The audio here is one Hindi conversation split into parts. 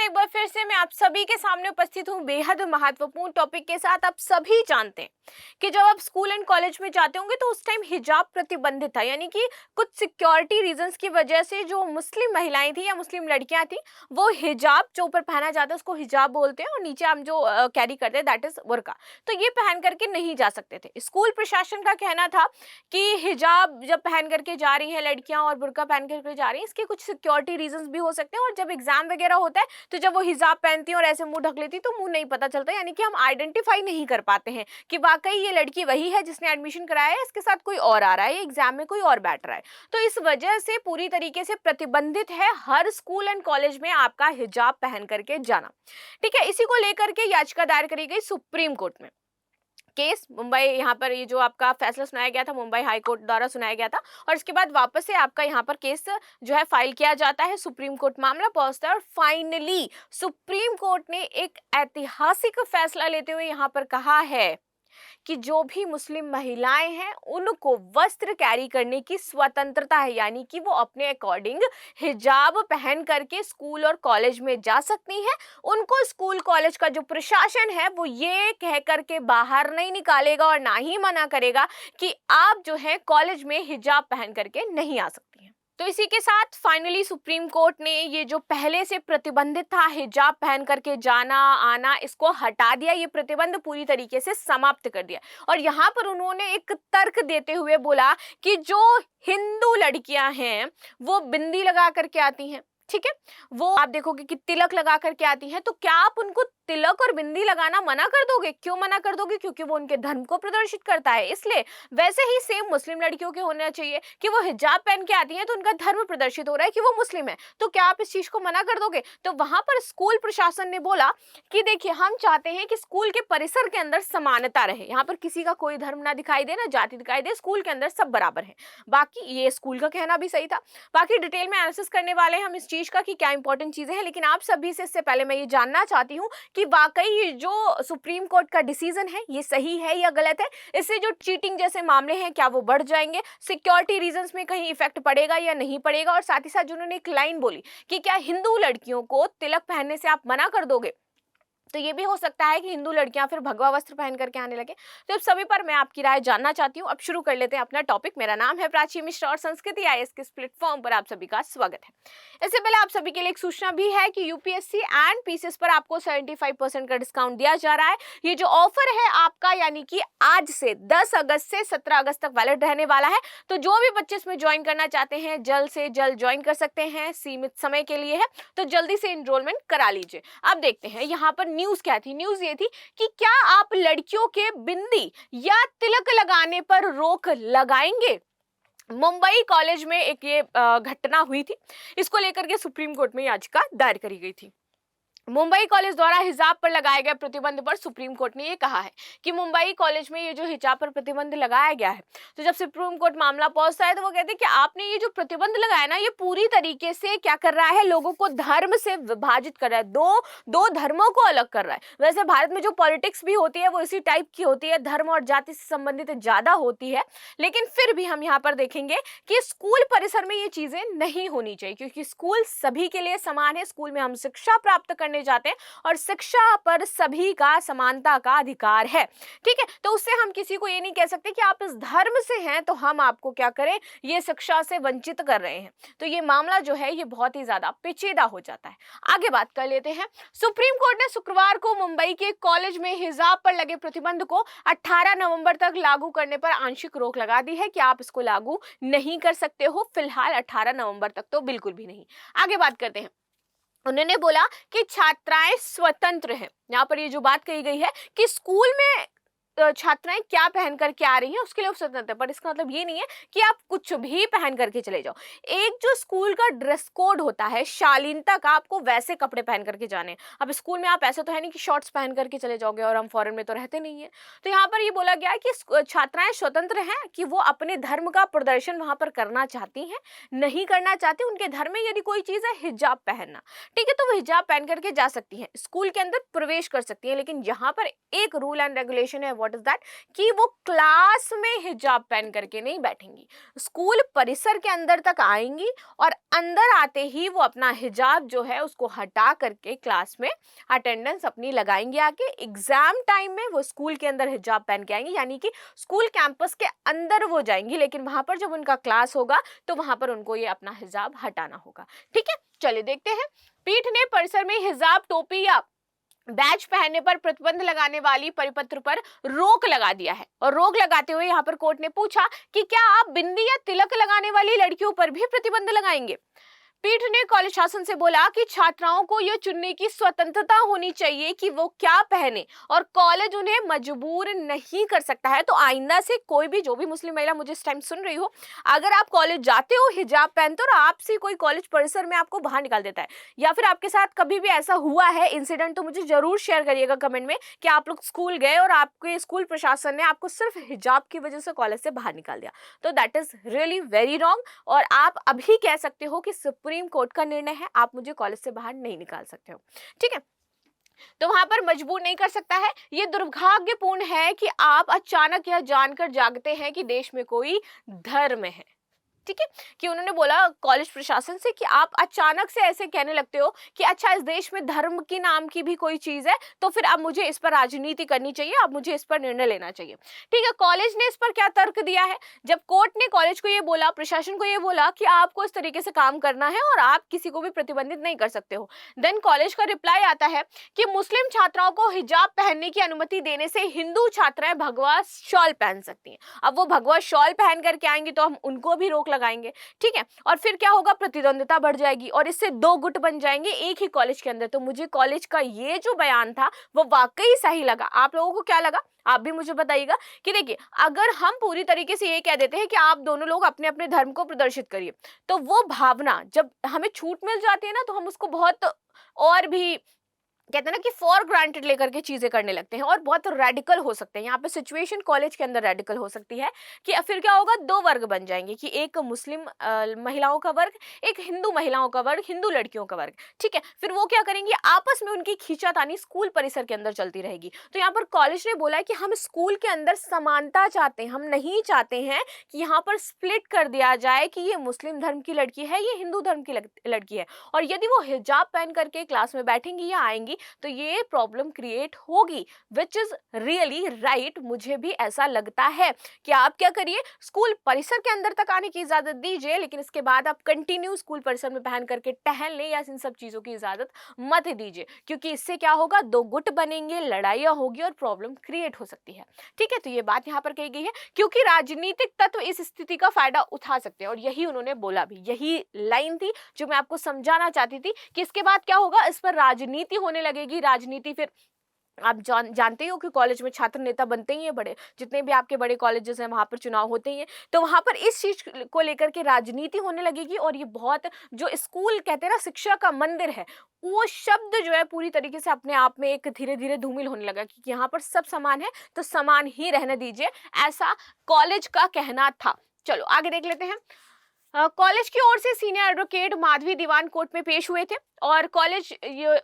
एक बार फिर से मैं आप सभी के सामने उपस्थित हूँ बेहद महत्वपूर्ण टॉपिक के साथ। आप सभी जानते हैं कि जब आप स्कूल एंड कॉलेज में जाते होंगे तो उस टाइम हिजाब प्रतिबंधित था, यानी कि कुछ सिक्योरिटी रीजंस की वजह से जो मुस्लिम महिलाएं थी या मुस्लिम लड़कियां थी वो हिजाब जो ऊपर पहना जाता है उसको हिजाब बोलते हैं और नीचे हम जो कैरी करते हैं दैट इज बुर्का, तो ये पहन करके नहीं जा सकते थे। स्कूल प्रशासन का कहना था कि हिजाब जब पहन करके जा रही हैं लड़कियां और बुर्का पहन करके जा रही हैं इसके कुछ सिक्योरिटी रीजंस भी हो सकते हैं, और जब एग्जाम वगैरह होता है तो जब वो हिजाब पहनती है और ऐसे मुंह ढक लेती तो मुंह नहीं पता चलता, यानी कि हम आइडेंटिफाई नहीं कर पाते हैं कि वाकई ये लड़की वही है जिसने एडमिशन कराया है, इसके साथ कोई और आ रहा है, एग्जाम में कोई और बैठ रहा है। तो इस वजह से पूरी तरीके से प्रतिबंधित है हर स्कूल एंड कॉलेज में आपका हिजाब पहन करके जाना। ठीक है, इसी को लेकर के याचिका दायर करी गई सुप्रीम कोर्ट में। केस मुंबई, यहाँ पर ये जो आपका फैसला सुनाया गया था मुंबई हाई कोर्ट द्वारा सुनाया गया था, और इसके बाद वापस से आपका यहाँ पर केस जो है फाइल किया जाता है, सुप्रीम कोर्ट मामला पहुंचता है और फाइनली सुप्रीम कोर्ट ने एक ऐतिहासिक फैसला लेते हुए यहाँ पर कहा है कि जो भी मुस्लिम महिलाएं हैं उनको वस्त्र कैरी करने की स्वतंत्रता है, यानी कि वो अपने अकॉर्डिंग हिजाब पहन करके स्कूल और कॉलेज में जा सकती हैं। उनको स्कूल कॉलेज का जो प्रशासन है वो ये कह करके बाहर नहीं निकालेगा और ना ही मना करेगा कि आप जो है कॉलेज में हिजाब पहन करके नहीं आ सकती हैं। तो इसी के साथ फाइनली सुप्रीम कोर्ट ने ये जो पहले से प्रतिबंधित था हिजाब पहन करके जाना आना, इसको हटा दिया, ये प्रतिबंध पूरी तरीके से समाप्त कर दिया। और यहाँ पर उन्होंने एक तर्क देते हुए बोला कि जो हिंदू लड़कियां हैं वो बिंदी लगा करके आती हैं, ठीक है, वो आप देखोगे कि तिलक लगा करके आती हैं, तो क्या आप उनको तिलक और बिंदी लगाना मना कर दोगे? क्यों मना कर दोगे? क्योंकि वो उनके धर्म को प्रदर्शित करता है इसलिए। वैसे ही सेम मुस्लिम लड़कियों के होना चाहिए कि वो हिजाब पहन के आती हैं तो उनका धर्म प्रदर्शित हो रहा है कि वो मुस्लिम है, तो क्या आप इस चीज को मना कर दोगे? तो वहां पर स्कूल प्रशासन ने बोला कि देखिए हम चाहते हैं कि स्कूल के परिसर के अंदर समानता रहे, यहाँ पर किसी का कोई धर्म ना दिखाई दे ना जाति दिखाई दे, स्कूल के अंदर सब बराबर है। बाकी ये स्कूल का कहना भी सही था, बाकी डिटेल में एनालिसिस करने वाले हम इस चीज का कि क्या इंपॉर्टेंट चीजें हैं, लेकिन आप सभी से इससे पहले मैं ये जानना चाहती हूँ कि वाकई ये जो सुप्रीम कोर्ट का डिसीजन है ये सही है या गलत है? इससे जो चीटिंग जैसे मामले हैं क्या वो बढ़ जाएंगे? सिक्योरिटी रीजंस में कहीं इफेक्ट पड़ेगा या नहीं पड़ेगा? और साथ ही साथ उन्होंने एक लाइन बोली कि क्या हिंदू लड़कियों को तिलक पहनने से आप मना कर दोगे? तो ये भी हो सकता है कि हिंदू लड़कियां फिर भगवा वस्त्र पहन करके आने लगे। तो इस सभी पर मैं आपकी राय जानना चाहती हूँ। अब शुरू कर लेते हैं अपना टॉपिक। मेरा नाम है प्राची मिश्रा और संस्कृति आईएएस के इस प्लेटफॉर्म पर आप सभी का स्वागत है। इससे पहले आप सभी के लिए एक सूचना भी है कि यूपीएससी एंड पीसीएस पर आपको 75% का डिस्काउंट दिया जा रहा है। ये जो ऑफर है आपका यानी कि आज से 10 अगस्त से 17 अगस्त तक वैलिड रहने वाला है। तो जो भी बच्चे इसमें ज्वाइन करना चाहते हैं जल्द से जल्द ज्वाइन कर सकते हैं, सीमित समय के लिए है, तो जल्दी से एनरोलमेंट करा लीजिए। अब देखते हैं यहाँ पर न्यूज क्या थी। न्यूज ये थी कि क्या आप लड़कियों के बिंदी या तिलक लगाने पर रोक लगाएंगे? मुंबई कॉलेज में एक ये घटना हुई थी, इसको लेकर के सुप्रीम कोर्ट में याचिका दायर करी गई थी। मुंबई कॉलेज द्वारा हिजाब पर लगाए गए प्रतिबंध पर सुप्रीम कोर्ट ने ये कहा है कि मुंबई कॉलेज में ये जो हिजाब पर प्रतिबंध लगाया गया है, तो जब सुप्रीम कोर्ट मामला पहुंचता है तो वो कहते हैं कि आपने ये जो प्रतिबंध लगाया ना ये पूरी तरीके से क्या कर रहा है, लोगों को धर्म से विभाजित कर रहा है, दो धर्मों को अलग कर रहा है। वैसे भारत में जो पॉलिटिक्स भी होती है वो इसी टाइप की होती है, धर्म और जाति से संबंधित ज्यादा होती है, लेकिन फिर भी हम यहाँ पर देखेंगे कि स्कूल परिसर में ये चीजें नहीं होनी चाहिए, क्योंकि स्कूल सभी के लिए समान है। स्कूल में हम शिक्षा प्राप्त करने जाते हैं और शिक्षा पर सभी का समानता का अधिकार है, ठीक है। तो उससे हम किसी को ये नहीं कह सकते कि आप इस धर्म से हैं तो हम आपको क्या करें, ये शिक्षा से वंचित कर रहे हैं। तो ये मामला जो है ये बहुत ही ज्यादा पेचीदा हो जाता है। आगे बात कर लेते हैं। सुप्रीम कोर्ट ने शुक्रवार को मुंबई के कॉलेज में हिजाब पर लगे प्रतिबंध को 18 नवंबर तक लागू करने पर आंशिक रोक लगा दी है कि आप इसको लागू नहीं कर सकते हो फिलहाल 18 नवंबर तक, तो बिल्कुल भी नहीं। आगे बात करते हैं। उन्होंने बोला कि छात्राएं स्वतंत्र हैं। यहाँ पर ये जो बात कही गई है कि स्कूल में छात्राएं क्या पहन करके आ रही हैं उसके लिए स्वतंत्र है, पर इसका मतलब ये नहीं है कि आप कुछ भी पहन करके चले जाओ। एक जो स्कूल का ड्रेस कोड होता है शालीनता का, आपको वैसे कपड़े पहन करके जाने हैं। अब स्कूल में आप ऐसा तो है नहीं कि शॉर्ट्स पहन करके चले जाओगे, और हम फॉरेन में तो रहते नहीं है। तो यहाँ पर ये बोला गया है कि छात्राएं स्वतंत्र हैं कि वो अपने धर्म का प्रदर्शन वहां पर करना चाहती हैं, नहीं करना चाहती। उनके धर्म में यदि कोई चीज है हिजाब पहनना, ठीक है, तो वो हिजाब पहन करके जा सकती हैं, स्कूल के अंदर प्रवेश कर सकती है। लेकिन यहाँ पर एक रूल एंड रेगुलेशन है व्हाट इज दैट, कि वो क्लास में हिजाब पहन करके नहीं बैठेंगी, स्कूल परिसर के अंदर तक आएंगी और अंदर आते ही वो अपना हिजाब जो है उसको हटा करके क्लास में अटेंडेंस अपनी लगाएंगे, आके एग्जाम टाइम में वो स्कूल के अंदर हिजाब पहन के आएंगी, यानी कि स्कूल कैंपस के अंदर वो जाएंगी, लेकिन वहां पर जब उनका क्लास होगा तो वहां पर उनको ये अपना हिजाब हटाना होगा। ठीक है, चलिए देखते हैं। पीठ ने परिसर में हिजाब, टोपी या बैच पहनने पर प्रतिबंध लगाने वाली परिपत्र पर रोक लगा दिया है। और रोक लगाते हुए यहाँ पर कोर्ट ने पूछा कि क्या आप बिंदी या तिलक लगाने वाली लड़कियों पर भी प्रतिबंध लगाएंगे। पीठ ने कॉलेज शासन से बोला कि छात्राओं को यह चुनने की स्वतंत्रता होनी चाहिए कि वो क्या पहने और कॉलेज उन्हें मजबूर नहीं कर सकता है। तो आइंदा से कोई भी, जो भी मुस्लिम महिला मुझे इस टाइम सुन रही हो, अगर आप कॉलेज जाते हो हिजाब पहनते हो और आपसे कोई कॉलेज परिसर में आपको बाहर निकाल देता है, या फिर आपके साथ कभी भी ऐसा हुआ है इंसिडेंट, तो मुझे जरूर शेयर करिएगा कमेंट में कि आप लोग स्कूल गए और आपके स्कूल प्रशासन ने आपको सिर्फ हिजाब की वजह से कॉलेज से बाहर निकाल दिया, तो that is really very wrong. और आप अभी कह सकते हो कि सुप्रीम कोर्ट का निर्णय है, आप मुझे कॉलेज से बाहर नहीं निकाल सकते हो। ठीक है, तो वहां पर मजबूर नहीं कर सकता है। ये दुर्भाग्यपूर्ण है कि आप अचानक यह जानकर जागते हैं कि देश में कोई धर्म है। ठीक है, कि उन्होंने बोला कॉलेज प्रशासन से कि आप अचानक से ऐसे कहने लगते हो कि अच्छा इस देश में धर्म की नाम की भी कोई चीज है, तो फिर अब मुझे इस पर राजनीति करनी चाहिए, अब मुझे इस पर निर्णय लेना चाहिए। ठीक है, कॉलेज ने इस पर क्या तर्क दिया है। जब कोर्ट ने कॉलेज को ये बोला, प्रशासन को ये बोला कि आपको इस तरीके से काम करना है और आप किसी को भी प्रतिबंधित नहीं कर सकते हो, देन कॉलेज का रिप्लाई आता है कि मुस्लिम छात्राओं को हिजाब पहनने की अनुमति देने से हिंदू छात्राएं भगवा शॉल पहन सकती हैं। अब वो भगवा शॉल पहन करके आएंगी तो हम उनको भी रोक लगाएंगे। ठीक है, और फिर क्या होगा, प्रतिद्वंदिता बढ़ जाएगी और इससे दो गुट बन जाएंगे एक ही कॉलेज के अंदर। तो मुझे कॉलेज का ये जो बयान था वो वाकई सही लगा। आप लोगों को क्या लगा, आप भी मुझे बताइएगा। कि देखिए, अगर हम पूरी तरीके से ये कह देते हैं कि आप दोनों लोग अपने अपने धर्म को प्रदर्शित करिए, तो वो भावना जब हमें छूट मिल जाती है ना, तो हम उसको बहुत और भी कहते हैं ना कि फॉर ग्रांटेड लेकर के चीजें करने लगते हैं और बहुत रेडिकल हो सकते हैं। यहाँ पे सिचुएशन कॉलेज के अंदर रेडिकल हो सकती है कि फिर क्या होगा, दो वर्ग बन जाएंगे, कि एक मुस्लिम महिलाओं का वर्ग, एक हिंदू महिलाओं का वर्ग, हिंदू लड़कियों का वर्ग। ठीक है, फिर वो क्या करेंगे, आपस में उनकी खींचातानी स्कूल परिसर के अंदर चलती रहेगी। तो यहाँ पर कॉलेज ने बोला है कि हम स्कूल के अंदर समानता चाहते हैं, हम नहीं चाहते हैं कि यहाँ पर स्प्लिट कर दिया जाए कि ये मुस्लिम धर्म की लड़की है, ये हिंदू धर्म की लड़की है, और यदि वो हिजाब पहन करके क्लास में बैठेंगी या आएंगी तो ये प्रॉब्लम क्रिएट होगी, विच इज रियली राइट। मुझे भी ऐसा लगता है कि आप क्या करिए, स्कूल परिसर के अंदर तक आने की इजाजत दीजिए, लेकिन इसके बाद आप कंटिन्यू स्कूल परिसर में पहन करके टहलने या इन सब चीजों की इजाजत मत दीजिए, क्योंकि इससे क्या होगा, दो गुट बनेंगे, लड़ाइयां होगी और प्रॉब्लम क्रिएट हो सकती है। ठीक है, तो ये बात यहाँ पर कही गई है, क्योंकि राजनीतिक तत्व इस स्थिति का फायदा उठा सकते हैं, और यही उन्होंने बोला भी, यही लाइन थी जो मैं आपको समझाना चाहती थी कि इसके बाद क्या होगा, इस पर राजनीति होने लगेगी। राजनीति फिर आप जानते ही हो कि कॉलेज में छात्र नेता बनते ही हैं, बड़े जितने भी आपके बड़े कॉलेजेस हैं वहां पर चुनाव होते ही हैं, तो वहां पर इस चीज को लेकर के राजनीति होने लगेगी। और ये बहुत, जो स्कूल कहते हैं ना शिक्षा का मंदिर है, वो शब्द जो है पूरी तरीके से अपने आप में एक धीरे धीरे धूमिल होने लगा कि यहाँ पर सब समान है तो समान ही रहने दीजिए, ऐसा कॉलेज का कहना था। चलो आगे देख लेते हैं। कॉलेज की ओर से सीनियर एडवोकेट माधवी दीवान कोर्ट में पेश हुए थे और कॉलेज,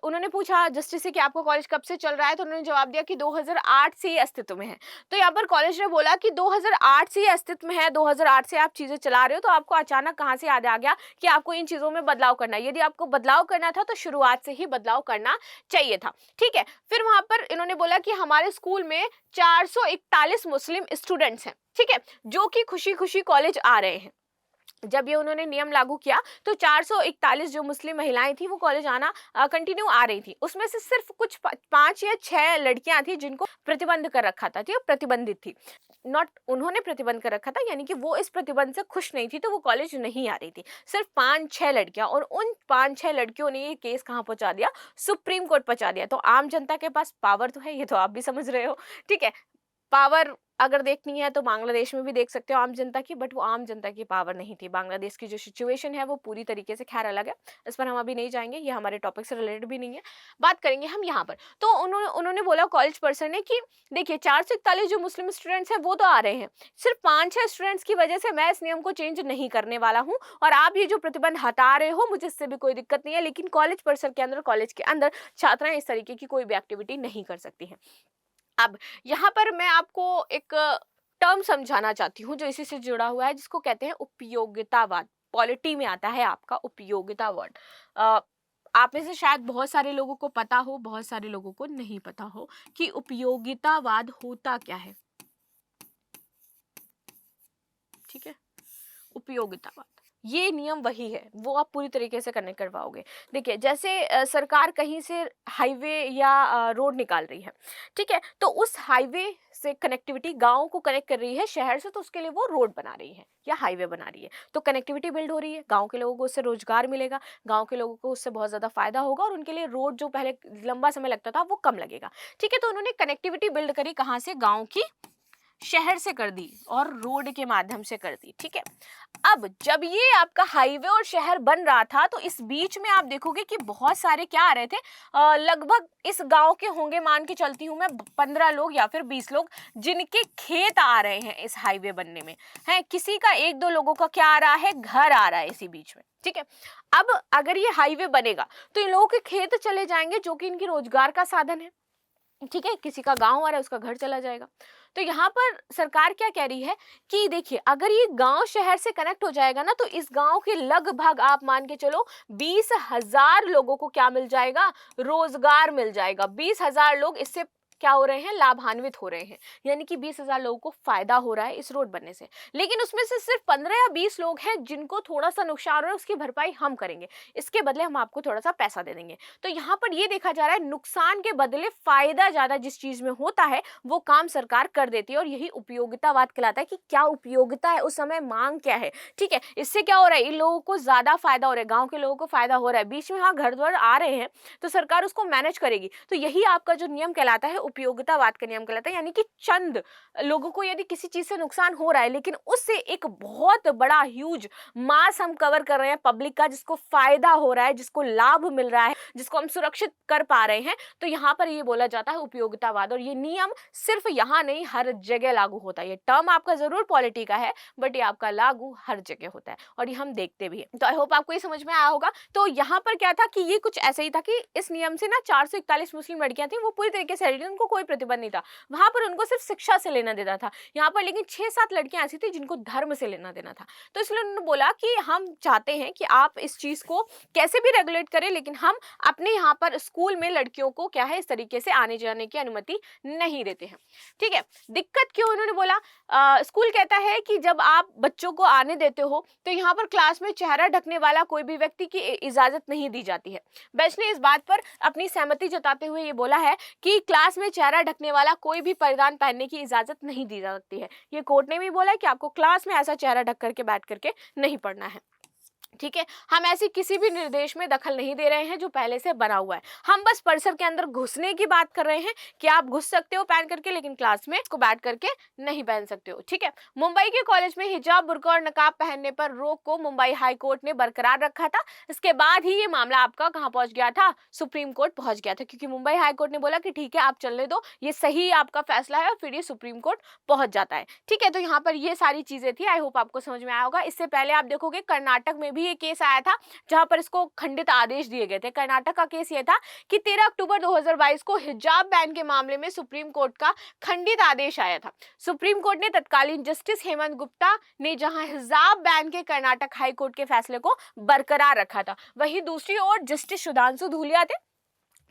उन्होंने पूछा जस्टिस से कि आपका कॉलेज कब से चल रहा है, तो उन्होंने जवाब दिया कि 2008 से ये अस्तित्व में है। तो यहाँ पर कॉलेज ने बोला कि 2008 से ये अस्तित्व में है, 2008 से आप चीजें चला रहे हो, तो आपको अचानक कहाँ से याद आ गया कि आपको इन चीजों में बदलाव करना है। यदि आपको बदलाव करना था तो शुरुआत से ही बदलाव करना चाहिए था। ठीक है, फिर वहां पर इन्होंने बोला कि हमारे स्कूल में 441 मुस्लिम स्टूडेंट्स हैं, ठीक है, जो कि खुशी खुशी कॉलेज आ रहे हैं। जब ये उन्होंने नियम लागू किया तो 441 जो मुस्लिम महिलाएं थी वो कॉलेज आना कंटिन्यू आ रही थी। उसमें से सिर्फ कुछ 5 या 6 लड़कियां थी जिनको प्रतिबंध कर रखा था, ठीक है, प्रतिबंधित थी, नॉट उन्होंने प्रतिबंध कर रखा था, यानी कि वो इस प्रतिबंध से खुश नहीं थी तो वो कॉलेज नहीं आ रही थी, सिर्फ 5-6 लड़कियां। और उन 5-6 लड़कियों ने ये केस कहाँ पहुंचा दिया, सुप्रीम कोर्ट पहुंचा दिया। तो आम जनता के पास पावर तो है, ये तो आप भी समझ रहे हो। ठीक है, पावर अगर देखनी है तो बांग्लादेश में भी देख सकते हो आम जनता की, बट वो आम जनता की पावर नहीं थी। बांग्लादेश की जो सिचुएशन है वो पूरी तरीके से खैर अलग है, इस पर हम अभी नहीं जाएंगे, ये हमारे टॉपिक से रिलेटेड भी नहीं है, बात करेंगे हम यहाँ पर। तो उन्होंने बोला कॉलेज पर्सन ने कि देखिए 441 जो मुस्लिम स्टूडेंट्स हैं वो तो आ रहे हैं, सिर्फ 5-6 स्टूडेंट्स की वजह से मैं इस नियम को चेंज नहीं करने वाला हूँ, और आप ये जो प्रतिबंध हटा रहे हो मुझे इससे भी कोई दिक्कत नहीं है, लेकिन कॉलेज परिसर के अंदर, कॉलेज के अंदर छात्राएं इस तरीके की कोई भी एक्टिविटी नहीं कर सकती हैं। अब यहाँ पर मैं आपको एक टर्म समझाना चाहती हूँ जो इसी से जुड़ा हुआ है, जिसको कहते हैं उपयोगितावाद। पॉलिटी में आता है आपका उपयोगिता वर्ड। आप में से शायद बहुत सारे लोगों को पता हो, बहुत सारे लोगों को नहीं पता हो कि उपयोगितावाद होता क्या है। ठीक है, उपयोगितावाद ये नियम वही है, वो आप पूरी तरीके से कनेक्ट करवाओगे। देखिए, जैसे सरकार कहीं से हाईवे या रोड निकाल रही है, ठीक है, तो उस हाईवे से कनेक्टिविटी गांव को कनेक्ट कर रही है शहर से, तो उसके लिए वो रोड बना रही है या हाईवे बना रही है, तो कनेक्टिविटी बिल्ड हो रही है, गांव के लोगों को उससे रोजगार मिलेगा, गांव के लोगों को उससे बहुत ज्यादा फायदा होगा और उनके लिए रोड जो पहले लंबा समय लगता था वो कम लगेगा। ठीक है, तो उन्होंने कनेक्टिविटी बिल्ड करी कहाँ से, गाँव की शहर से कर दी और रोड के माध्यम से कर दी। ठीक है, अब जब ये आपका हाईवे और शहर बन रहा था तो इस बीच में आप देखोगे कि बहुत सारे क्या आ रहे थे, लगभग इस गांव के होंगे, मान के चलती हूं मैं 15 लोग या फिर 20 लोग, जिनके खेत आ रहे हैं इस हाईवे बनने में, है किसी का 1-2 लोगों का क्या आ रहा है, घर आ रहा है इसी बीच में। ठीक है, अब अगर ये हाईवे बनेगा तो इन लोगों के खेत चले जाएंगे जो कि इनकी रोजगार का साधन है। ठीक है, किसी का गांव आ रहा है उसका घर चला जाएगा। तो यहाँ पर सरकार क्या कह रही है कि देखिए, अगर ये गांव शहर से कनेक्ट हो जाएगा ना, तो इस गांव के लगभग आप मान के चलो 20,000 लोगों को क्या मिल जाएगा, रोजगार मिल जाएगा। 20,000 लोग इससे क्या हो रहे हैं, लाभान्वित हो रहे हैं, यानी कि 20,000 लोगों को फायदा हो रहा है इस रोड बनने से। लेकिन उसमें से सिर्फ 15 या 20 लोग हैं जिनको थोड़ा सा नुकसान हो रहा है, उसकी भरपाई हम करेंगे, इसके बदले हम आपको थोड़ा सा पैसा दे देंगे। तो यहाँ पर ये देखा जा रहा है, नुकसान के बदले फायदा ज्यादा जिस चीज में होता है वो काम सरकार कर देती है, और यही उपयोगितावाद कहलाता है कि क्या उपयोगिता है, उस समय मांग क्या है। ठीक है, इससे क्या हो रहा है, इन लोगों को ज्यादा फायदा हो रहा है, गांव के लोगों को फायदा हो रहा है, बीच में हाँ घर द्वार आ रहे हैं तो सरकार उसको मैनेज करेगी। तो यही आपका जो नियम कहलाता है उपयोगितावाद का नियम कहलाता है, यानी कि चंद लोगों को यदि किसी चीज से नुकसान हो रहा है लेकिन उससे एक बहुत बड़ा ह्यूज मास हम कवर कर रहे हैं पब्लिक का, जिसको फायदा हो रहा है, जिसको लाभ मिल रहा है, जिसको हम सुरक्षित कर पा रहे हैं, तो यहाँ पर ये बोला जाता है उपयोगितावाद। और ये नियम सिर्फ यहाँ नहीं हर जगह लागू होता है। ये टर्म आपका जरूर पॉलिटी का है बट ये आपका लागू हर जगह होता है और ये हम देखते भी हैं। तो आई होप आपको ये समझ में आया होगा। तो यहाँ पर क्या था कि ये कुछ ऐसे ही था कि इस नियम से ना 441 मुस्लिम लड़कियां थी, वो पूरी तरीके से हटी, उनको कोई प्रतिबंध नहीं था, वहां पर उनको सिर्फ शिक्षा से लेना देना था। यहाँ पर लेकिन 6-7 लड़कियां ऐसी थी जिनको धर्म से लेना देना था। तो इसलिए उन्होंने बोला कि हम चाहते हैं कि आप इस चीज को कैसे भी रेगुलेट करें, लेकिन हम अपने यहाँ पर स्कूल में लड़कियों को क्या है इस तरीके से आने जाने की अनुमति नहीं देते हैं। ठीक है, दिक्कत क्यों, उन्होंने बोला स्कूल कहता है कि जब आप बच्चों को आने देते हो तो यहाँ पर क्लास में चेहरा ढकने वाला कोई भी व्यक्ति की इजाजत नहीं दी जाती है। बेंच ने इस बात पर अपनी सहमति जताते हुए ये बोला है कि क्लास में चेहरा ढकने वाला कोई भी परिधान पहनने की इजाजत नहीं दी जा सकती है। ये कोर्ट ने भी बोला है कि आपको क्लास में ऐसा चेहरा ढक करके बैठ करके नहीं पढ़ना है। ठीक है, हम ऐसी किसी भी निर्देश में दखल नहीं दे रहे हैं जो पहले से बना हुआ है, हम बस परिसर के अंदर घुसने की बात कर रहे हैं कि आप घुस सकते हो पहन करके, लेकिन क्लास में को बैठ करके नहीं पहन सकते हो। ठीक है, मुंबई के कॉलेज में हिजाब, बुर्का और नकाब पहनने पर रोक को मुंबई हाई कोर्ट ने बरकरार रखा था। इसके बाद ही ये मामला आपका कहाँ पहुंच गया था, सुप्रीम कोर्ट पहुंच गया था, क्योंकि मुंबई हाई कोर्ट ने बोला कि ठीक है आप चलने दो, ये सही आपका फैसला है, और फिर ये सुप्रीम कोर्ट पहुंच जाता है। ठीक है, तो यहाँ पर ये सारी चीजें थी, आई होप आपको समझ में आया होगा। इससे पहले आप देखोगे कर्नाटक में भी ये केस आया था जहां पर इसको खंडित आदेश दिए गए थे। कर्नाटक का केस ये था कि 13 अक्टूबर 2022 को हिजाब बैन के मामले में सुप्रीम कोर्ट का खंडित आदेश आया था। सुप्रीम कोर्ट ने तत्कालीन जस्टिस हेमंत गुप्ता ने जहां हिजाब बैन के कर्नाटक हाई कोर्ट के फैसले को बरकरार रखा था, वहीं दूसरी ओर जस्टिस सुधांशु धूलिया थे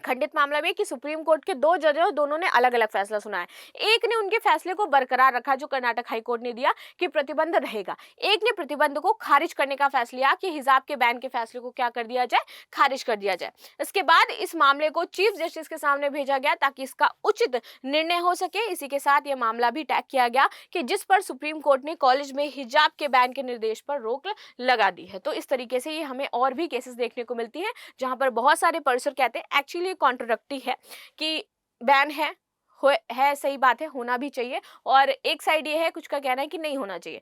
खंडित मामला में कि सुप्रीम कोर्ट के 2 जज हैं, दोनों ने अलग अलग फैसला सुना है। एक ने उनके फैसले को बरकरार रखा जो कर्नाटक हाई कोर्ट ने दिया कि प्रतिबंध रहेगा, एक ने प्रतिबंध को खारिज करने का फैसला लिया कि हिजाब के बैन के फैसले को क्या कर दिया जाए, खारिज कर दिया जाए। इसके बाद इस मामले को चीफ जस्टिस के सामने भेजा गया ताकि इसका उचित निर्णय हो सके। इसी के साथ यह मामला भी टैग किया गया कि जिस पर सुप्रीम कोर्ट ने कॉलेज में हिजाब के बैन के निर्देश पर रोक लगा दी है। तो इस तरीके से ये हमें और भी केसेस देखने को मिलती है जहां पर बहुत सारे पर्सन कहते हैं एक्चुअली कॉन्ट्रोडक्टी है कि बैन है, सही बात है, होना भी चाहिए, और एक साइड ये है कुछ का कहना है कि नहीं होना चाहिए।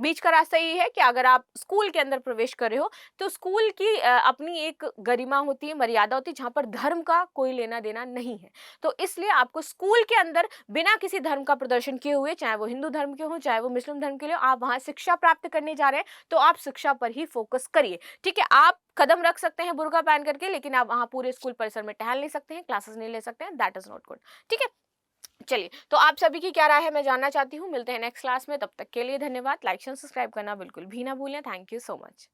बीच का रास्ता ये है कि अगर आप स्कूल के अंदर प्रवेश कर रहे हो तो स्कूल की अपनी एक गरिमा होती है, मर्यादा होती है, जहां पर धर्म का कोई लेना देना नहीं है। तो इसलिए आपको स्कूल के अंदर बिना किसी धर्म का प्रदर्शन किए हुए, चाहे वो हिंदू धर्म के हो चाहे वो मुस्लिम धर्म के लिए, आप वहां शिक्षा प्राप्त करने जा रहे हैं तो आप शिक्षा पर ही फोकस करिए। ठीक है, आप कदम रख सकते हैं बुर्का पहन करके, लेकिन आप वहां पूरे स्कूल परिसर में टहल नहीं सकते हैं, क्लासेस नहीं ले सकते हैं, दैट इज नॉट गुड। ठीक है, चलिए, तो आप सभी की क्या राय है मैं जानना चाहती हूँ। मिलते हैं नेक्स्ट क्लास में, तब तक के लिए धन्यवाद। लाइक एंड सब्सक्राइब करना बिल्कुल भी ना भूलें। Thank you so much.